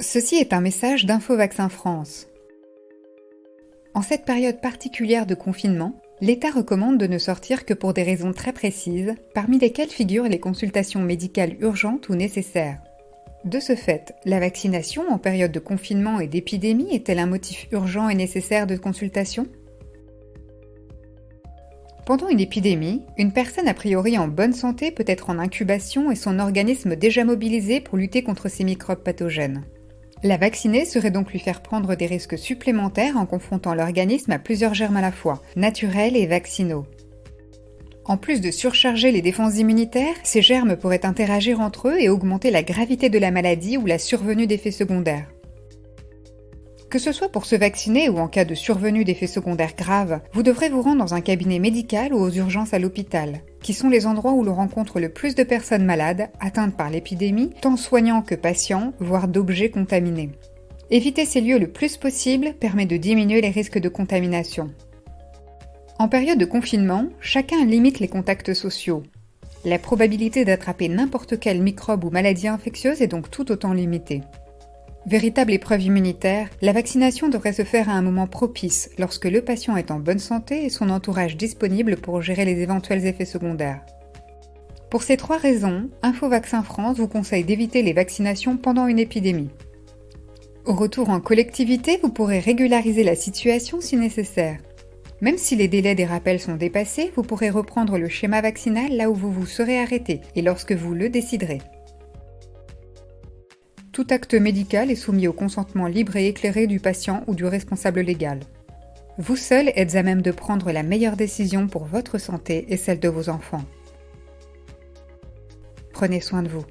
Ceci est un message d'Info Vaccin France. En cette période particulière de confinement, l'État recommande de ne sortir que pour des raisons très précises, parmi lesquelles figurent les consultations médicales urgentes ou nécessaires. De ce fait, la vaccination en période de confinement et d'épidémie est-elle un motif urgent et nécessaire de consultation ? Pendant une épidémie, une personne a priori en bonne santé peut être en incubation et son organisme déjà mobilisé pour lutter contre ces microbes pathogènes. La vacciner serait donc lui faire prendre des risques supplémentaires en confrontant l'organisme à plusieurs germes à la fois, naturels et vaccinaux. En plus de surcharger les défenses immunitaires, ces germes pourraient interagir entre eux et augmenter la gravité de la maladie ou la survenue d'effets secondaires. Que ce soit pour se vacciner ou en cas de survenue d'effets secondaires graves, vous devrez vous rendre dans un cabinet médical ou aux urgences à l'hôpital, qui sont les endroits où l'on rencontre le plus de personnes malades, atteintes par l'épidémie, tant soignants que patients, voire d'objets contaminés. Éviter ces lieux le plus possible permet de diminuer les risques de contamination. En période de confinement, chacun limite les contacts sociaux. La probabilité d'attraper n'importe quel microbe ou maladie infectieuse est donc tout autant limitée. Véritable épreuve immunitaire, la vaccination devrait se faire à un moment propice, lorsque le patient est en bonne santé et son entourage disponible pour gérer les éventuels effets secondaires. Pour ces 3 raisons, Info Vaccin France vous conseille d'éviter les vaccinations pendant une épidémie. Au retour en collectivité, vous pourrez régulariser la situation si nécessaire. Même si les délais des rappels sont dépassés, vous pourrez reprendre le schéma vaccinal là où vous vous serez arrêté et lorsque vous le déciderez. Tout acte médical est soumis au consentement libre et éclairé du patient ou du responsable légal. Vous seul êtes à même de prendre la meilleure décision pour votre santé et celle de vos enfants. Prenez soin de vous.